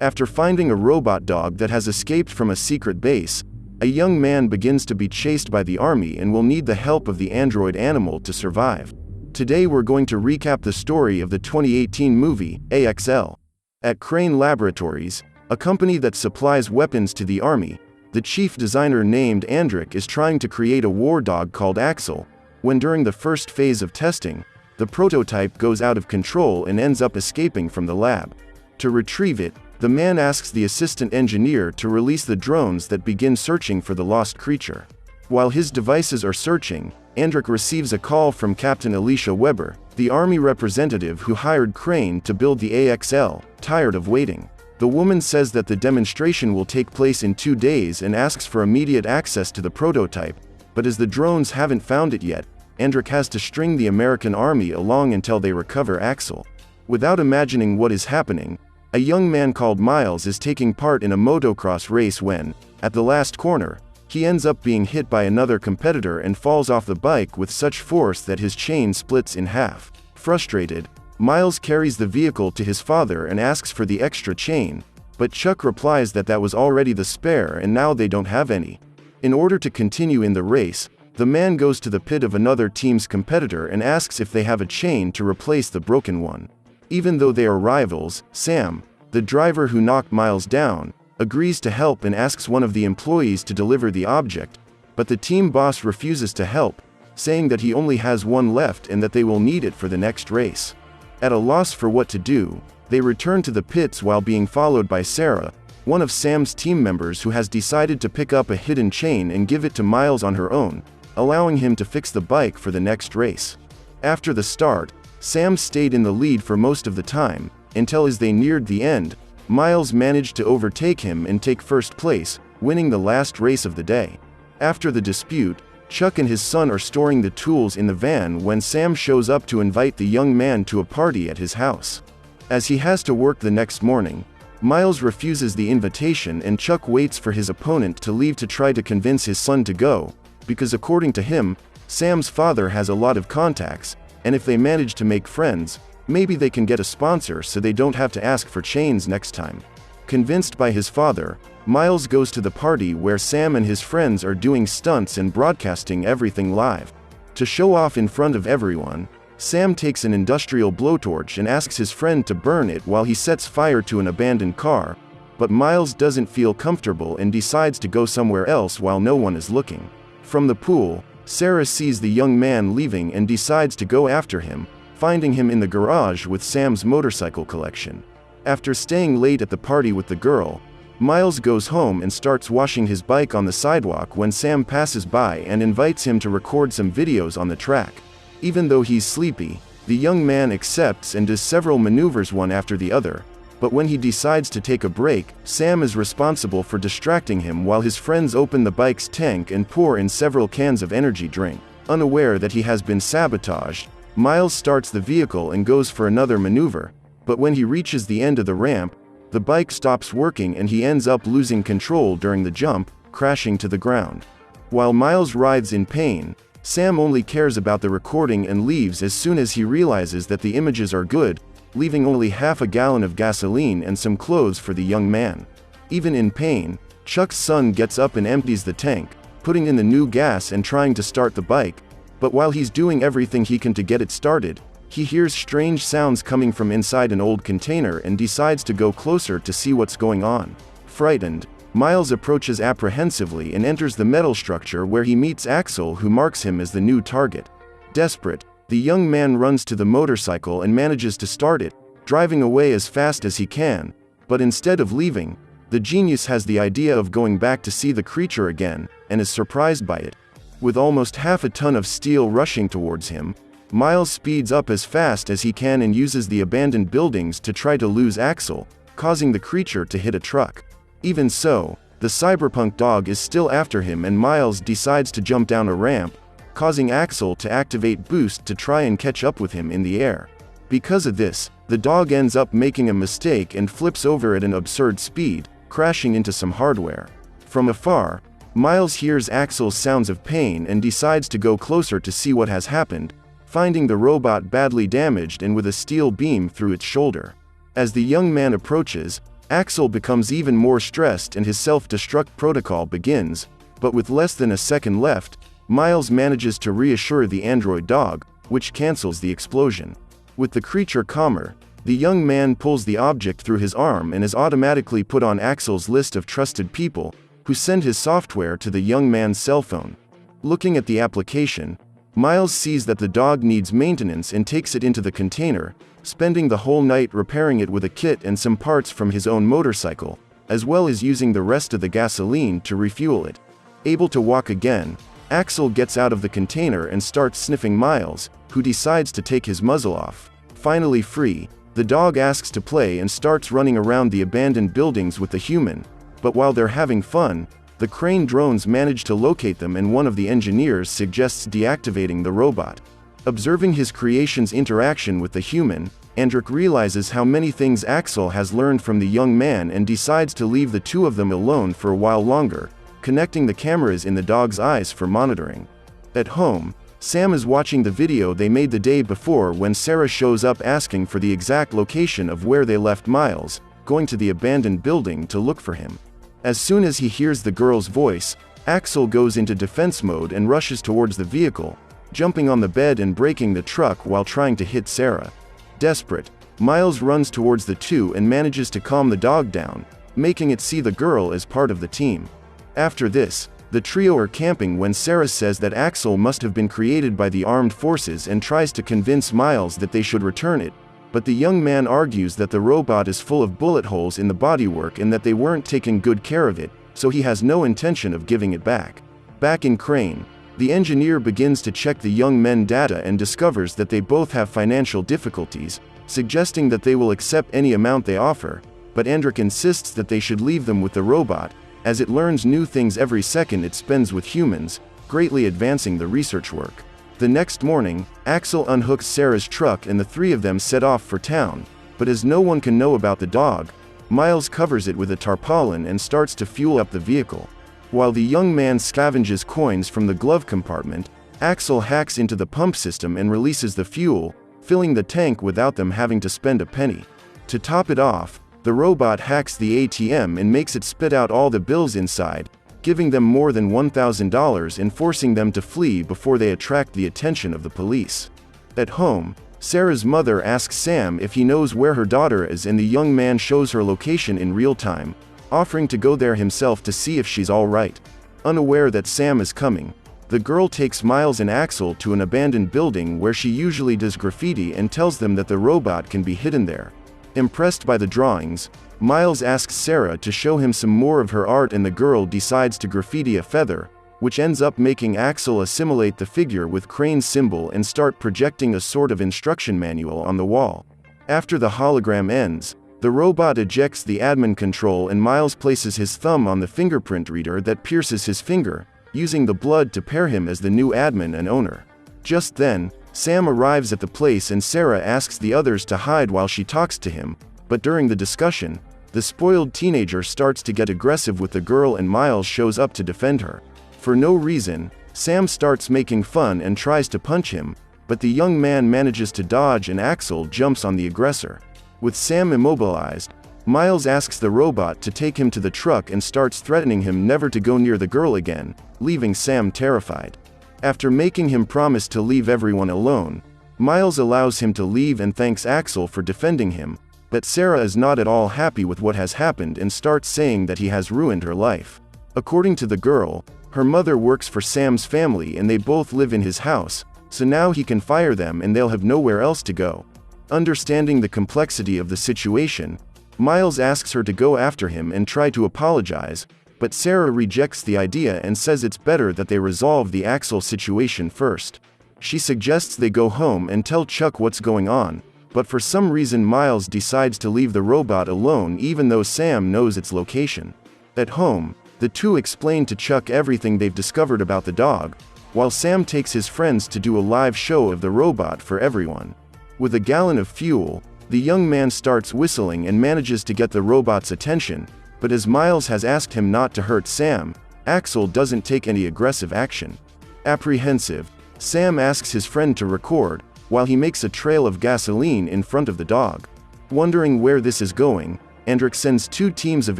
After finding a robot dog that has escaped from a secret base, a young man begins to be chased by the army and will need the help of the android animal to survive. Today we're going to recap the story of the 2018 movie, AXL. At Crane Laboratories, a company that supplies weapons to the army, the chief designer named Andrik is trying to create a war dog called Axel, when during the first phase of testing, the prototype goes out of control and ends up escaping from the lab. To retrieve it, the man asks the assistant engineer to release the drones that begin searching for the lost creature. While his devices are searching, Andrik receives a call from Captain Alicia Weber, the army representative who hired Crane to build the AXL, tired of waiting. The woman says that the demonstration will take place in 2 days and asks for immediate access to the prototype, but as the drones haven't found it yet, Andrik has to string the American army along until they recover Axel. Without imagining what is happening, a young man called Miles is taking part in a motocross race when, at the last corner, he ends up being hit by another competitor and falls off the bike with such force that his chain splits in half. Frustrated, Miles carries the vehicle to his father and asks for the extra chain, but Chuck replies that that was already the spare and now they don't have any. In order to continue in the race, the man goes to the pit of another team's competitor and asks if they have a chain to replace the broken one. Even though they are rivals, Sam, the driver who knocked Miles down, agrees to help and asks one of the employees to deliver the object, but the team boss refuses to help, saying that he only has one left and that they will need it for the next race. At a loss for what to do, they return to the pits while being followed by Sarah, one of Sam's team members who has decided to pick up a hidden chain and give it to Miles on her own, allowing him to fix the bike for the next race. After the start, Sam stayed in the lead for most of the time, until as they neared the end, Miles managed to overtake him and take first place, winning the last race of the day. After the dispute, Chuck and his son are storing the tools in the van when Sam shows up to invite the young man to a party at his house. As he has to work the next morning, Miles refuses the invitation and Chuck waits for his opponent to leave to try to convince his son to go, because according to him, Sam's father has a lot of contacts, and if they manage to make friends, maybe they can get a sponsor so they don't have to ask for chains next time. Convinced by his father, Miles goes to the party where Sam and his friends are doing stunts and broadcasting everything live. To show off in front of everyone, Sam takes an industrial blowtorch and asks his friend to burn it while he sets fire to an abandoned car, but Miles doesn't feel comfortable and decides to go somewhere else while no one is looking. From the pool, Sarah sees the young man leaving and decides to go after him, finding him in the garage with Sam's motorcycle collection. After staying late at the party with the girl, Miles goes home and starts washing his bike on the sidewalk when Sam passes by and invites him to record some videos on the track. Even though he's sleepy, the young man accepts and does several maneuvers one after the other, but when he decides to take a break, Sam is responsible for distracting him while his friends open the bike's tank and pour in several cans of energy drink. Unaware that he has been sabotaged, Miles starts the vehicle and goes for another maneuver, but when he reaches the end of the ramp, the bike stops working and he ends up losing control during the jump, crashing to the ground. While Miles writhes in pain, Sam only cares about the recording and leaves as soon as he realizes that the images are good, leaving only half a gallon of gasoline and some clothes for the young man. Even in pain, Chuck's son gets up and empties the tank, putting in the new gas and trying to start the bike, but while he's doing everything he can to get it started, he hears strange sounds coming from inside an old container and decides to go closer to see what's going on. Frightened, Miles approaches apprehensively and enters the metal structure where he meets Axel, who marks him as the new target. Desperate, the young man runs to the motorcycle and manages to start it, driving away as fast as he can, but instead of leaving, the genius has the idea of going back to see the creature again, and is surprised by it. With almost half a ton of steel rushing towards him, Miles speeds up as fast as he can and uses the abandoned buildings to try to lose Axel, causing the creature to hit a truck. Even so, the cyberpunk dog is still after him and Miles decides to jump down a ramp, causing Axel to activate Boost to try and catch up with him in the air. Because of this, the dog ends up making a mistake and flips over at an absurd speed, crashing into some hardware. From afar, Miles hears Axel's sounds of pain and decides to go closer to see what has happened, finding the robot badly damaged and with a steel beam through its shoulder. As the young man approaches, Axel becomes even more stressed and his self-destruct protocol begins, but with less than a second left, Miles manages to reassure the android dog, which cancels the explosion. With the creature calmer, the young man pulls the object through his arm and is automatically put on Axel's list of trusted people, who send his software to the young man's cell phone. Looking at the application, Miles sees that the dog needs maintenance and takes it into the container, spending the whole night repairing it with a kit and some parts from his own motorcycle, as well as using the rest of the gasoline to refuel it. Able to walk again, Axel gets out of the container and starts sniffing Miles, who decides to take his muzzle off. Finally free, the dog asks to play and starts running around the abandoned buildings with the human, but while they're having fun, the Crane drones manage to locate them and one of the engineers suggests deactivating the robot. Observing his creation's interaction with the human, Andrik realizes how many things Axel has learned from the young man and decides to leave the two of them alone for a while longer, connecting the cameras in the dog's eyes for monitoring. At home, Sam is watching the video they made the day before when Sarah shows up asking for the exact location of where they left Miles, going to the abandoned building to look for him. As soon as he hears the girl's voice, Axel goes into defense mode and rushes towards the vehicle, jumping on the bed and breaking the truck while trying to hit Sarah. Desperate, Miles runs towards the two and manages to calm the dog down, making it see the girl as part of the team. After this, the trio are camping when Sarah says that Axel must have been created by the armed forces and tries to convince Miles that they should return it, but the young man argues that the robot is full of bullet holes in the bodywork and that they weren't taking good care of it, so he has no intention of giving it back. Back in Crane, the engineer begins to check the young men's data and discovers that they both have financial difficulties, suggesting that they will accept any amount they offer, but Andrik insists that they should leave them with the robot, as it learns new things every second it spends with humans, greatly advancing the research work. The next morning, Axel unhooks Sarah's truck and the three of them set off for town, but as no one can know about the dog, Miles covers it with a tarpaulin and starts to fuel up the vehicle. While the young man scavenges coins from the glove compartment, Axel hacks into the pump system and releases the fuel, filling the tank without them having to spend a penny. To top it off, the robot hacks the ATM and makes it spit out all the bills inside, giving them more than $1,000 and forcing them to flee before they attract the attention of the police. At home, Sarah's mother asks Sam if he knows where her daughter is and the young man shows her location in real time, offering to go there himself to see if she's all right. Unaware that Sam is coming, the girl takes Miles and Axel to an abandoned building where she usually does graffiti and tells them that the robot can be hidden there. Impressed by the drawings, Miles asks Sarah to show him some more of her art and the girl decides to graffiti a feather, which ends up making Axel assimilate the figure with Crane's symbol and start projecting a sort of instruction manual on the wall. After the hologram ends, the robot ejects the admin control and Miles places his thumb on the fingerprint reader that pierces his finger, using the blood to pair him as the new admin and owner. Just then, Sam arrives at the place and Sarah asks the others to hide while she talks to him, but during the discussion, the spoiled teenager starts to get aggressive with the girl and Miles shows up to defend her. For no reason, Sam starts making fun and tries to punch him, but the young man manages to dodge and Axel jumps on the aggressor. With Sam immobilized, Miles asks the robot to take him to the truck and starts threatening him never to go near the girl again, leaving Sam terrified. After making him promise to leave everyone alone, Miles allows him to leave and thanks Axel for defending him, but Sarah is not at all happy with what has happened and starts saying that he has ruined her life. According to the girl, her mother works for Sam's family and they both live in his house, so now he can fire them and they'll have nowhere else to go. Understanding the complexity of the situation, Miles asks her to go after him and try to apologize, but Sarah rejects the idea and says it's better that they resolve the Axel situation first. She suggests they go home and tell Chuck what's going on, but for some reason Miles decides to leave the robot alone even though Sam knows its location. At home, the two explain to Chuck everything they've discovered about the dog, while Sam takes his friends to do a live show of the robot for everyone. With a gallon of fuel, the young man starts whistling and manages to get the robot's attention, but as Miles has asked him not to hurt Sam, Axel doesn't take any aggressive action. Apprehensive, Sam asks his friend to record, while he makes a trail of gasoline in front of the dog. Wondering where this is going, Andrik sends 2 teams of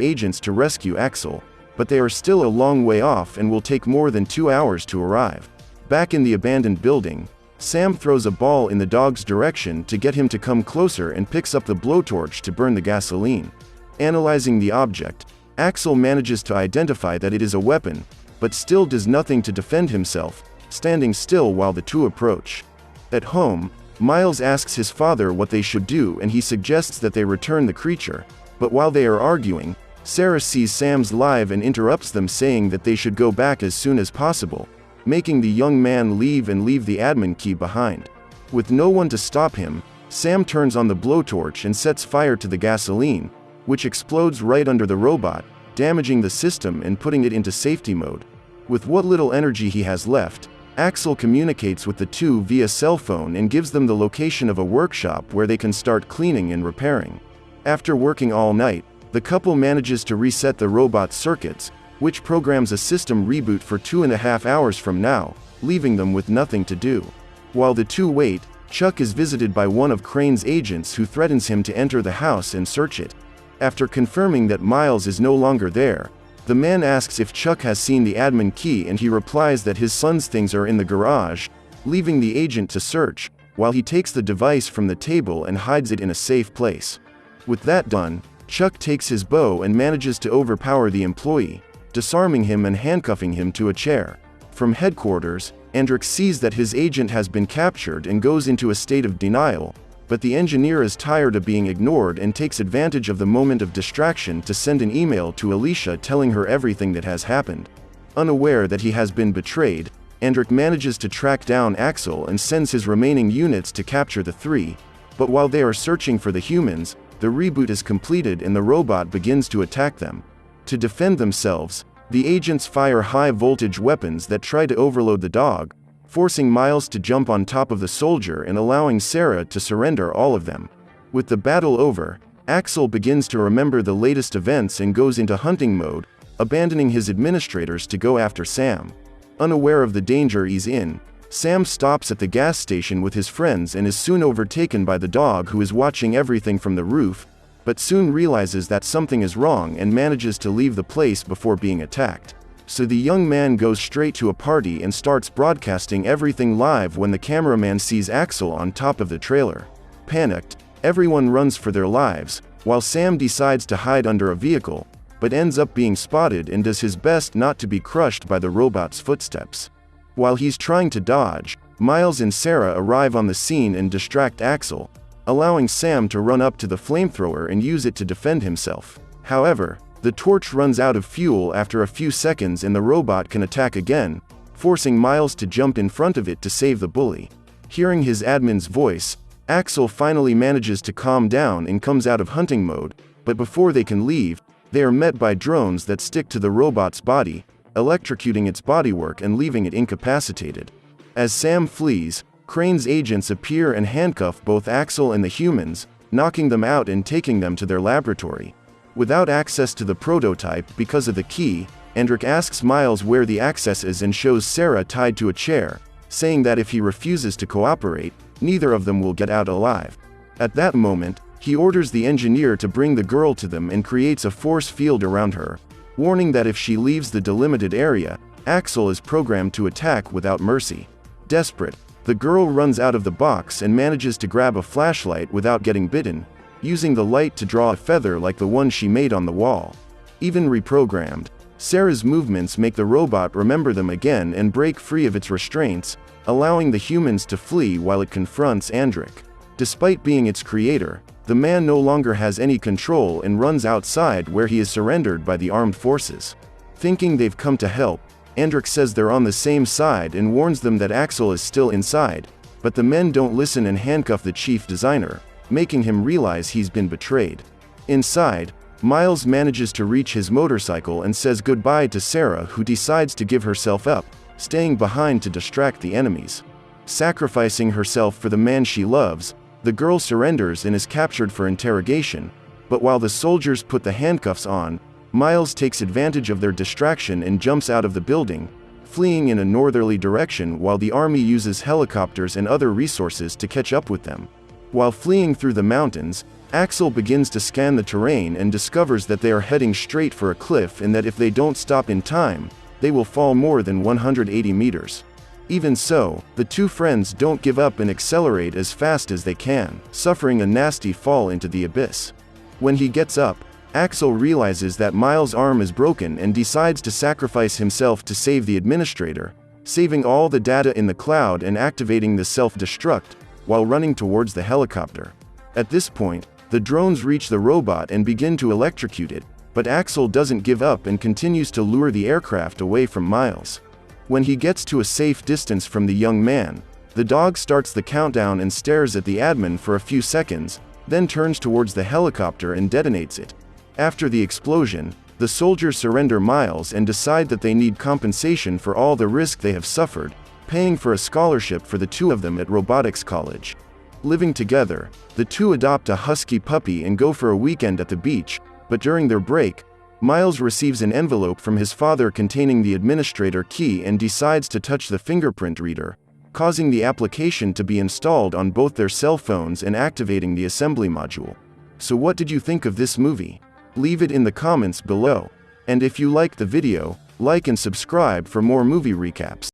agents to rescue Axel, but they are still a long way off and will take more than 2 hours to arrive. Back in the abandoned building, Sam throws a ball in the dog's direction to get him to come closer and picks up the blowtorch to burn the gasoline. Analyzing the object, Axel manages to identify that it is a weapon, but still does nothing to defend himself, standing still while the two approach. At home, Miles asks his father what they should do and he suggests that they return the creature, but while they are arguing, Sarah sees Sam's live and interrupts them, saying that they should go back as soon as possible, making the young man leave and leave the admin key behind. With no one to stop him, Sam turns on the blowtorch and sets fire to the gasoline, which explodes right under the robot, damaging the system and putting it into safety mode. With what little energy he has left, Axel communicates with the two via cell phone and gives them the location of a workshop where they can start cleaning and repairing. After working all night, the couple manages to reset the robot's circuits, which programs a system reboot for 2.5 hours from now, leaving them with nothing to do. While the two wait, Chuck is visited by one of Crane's agents who threatens him to enter the house and search it. After confirming that Miles is no longer there, the man asks if Chuck has seen the admin key and he replies that his son's things are in the garage, leaving the agent to search, while he takes the device from the table and hides it in a safe place. With that done, Chuck takes his bow and manages to overpower the employee, disarming him and handcuffing him to a chair. From headquarters, Andrik sees that his agent has been captured and goes into a state of denial, but the engineer is tired of being ignored and takes advantage of the moment of distraction to send an email to Alicia telling her everything that has happened. Unaware that he has been betrayed, Andrik manages to track down Axel and sends his remaining units to capture the three, but while they are searching for the humans, the reboot is completed and the robot begins to attack them. To defend themselves, the agents fire high-voltage weapons that try to overload the dog, forcing Miles to jump on top of the soldier and allowing Sarah to surrender all of them. With the battle over, Axel begins to remember the latest events and goes into hunting mode, abandoning his administrators to go after Sam. Unaware of the danger he's in, Sam stops at the gas station with his friends and is soon overtaken by the dog, who is watching everything from the roof, but soon realizes that something is wrong and manages to leave the place before being attacked. So the young man goes straight to a party and starts broadcasting everything live when the cameraman sees Axel on top of the trailer. Panicked, everyone runs for their lives, while Sam decides to hide under a vehicle, but ends up being spotted and does his best not to be crushed by the robot's footsteps. While he's trying to dodge, Miles and Sarah arrive on the scene and distract Axel, allowing Sam to run up to the flamethrower and use it to defend himself. However, the torch runs out of fuel after a few seconds and the robot can attack again, forcing Miles to jump in front of it to save the bully. Hearing his admin's voice, Axel finally manages to calm down and comes out of hunting mode, but before they can leave, they are met by drones that stick to the robot's body, electrocuting its bodywork and leaving it incapacitated. As Sam flees, Crane's agents appear and handcuff both Axel and the humans, knocking them out and taking them to their laboratory. Without access to the prototype because of the key, Andrik asks Miles where the access is and shows Sarah tied to a chair, saying that if he refuses to cooperate, neither of them will get out alive. At that moment, he orders the engineer to bring the girl to them and creates a force field around her, warning that if she leaves the delimited area, Axel is programmed to attack without mercy. Desperate, the girl runs out of the box and manages to grab a flashlight without getting bitten, using the light to draw a feather like the one she made on the wall. Even reprogrammed, Sarah's movements make the robot remember them again and break free of its restraints, allowing the humans to flee while it confronts Andrik. Despite being its creator, the man no longer has any control and runs outside, where he is surrendered by the armed forces. Thinking they've come to help, Andrik says they're on the same side and warns them that Axel is still inside, but the men don't listen and handcuff the chief designer, making him realize he's been betrayed. Inside, Miles manages to reach his motorcycle and says goodbye to Sarah, who decides to give herself up, staying behind to distract the enemies. Sacrificing herself for the man she loves, the girl surrenders and is captured for interrogation, but while the soldiers put the handcuffs on, Miles takes advantage of their distraction and jumps out of the building, fleeing in a northerly direction while the army uses helicopters and other resources to catch up with them. While fleeing through the mountains, Axel begins to scan the terrain and discovers that they are heading straight for a cliff and that if they don't stop in time, they will fall more than 180 meters. Even so, the two friends don't give up and accelerate as fast as they can, suffering a nasty fall into the abyss. When he gets up, Axel realizes that Miles' arm is broken and decides to sacrifice himself to save the administrator, saving all the data in the cloud and activating the self-destruct, while running towards the helicopter. At this point, the drones reach the robot and begin to electrocute it, but Axel doesn't give up and continues to lure the aircraft away from Miles. When he gets to a safe distance from the young man, the dog starts the countdown and stares at the admin for a few seconds, then turns towards the helicopter and detonates it. After the explosion, the soldiers surrender Miles and decide that they need compensation for all the risk they have suffered, paying for a scholarship for the two of them at robotics college. Living together, the two adopt a husky puppy and go for a weekend at the beach, but during their break, Miles receives an envelope from his father containing the administrator key and decides to touch the fingerprint reader, causing the application to be installed on both their cell phones and activating the assembly module. So what did you think of this movie? Leave it in the comments below. And if you liked the video, like and subscribe for more movie recaps.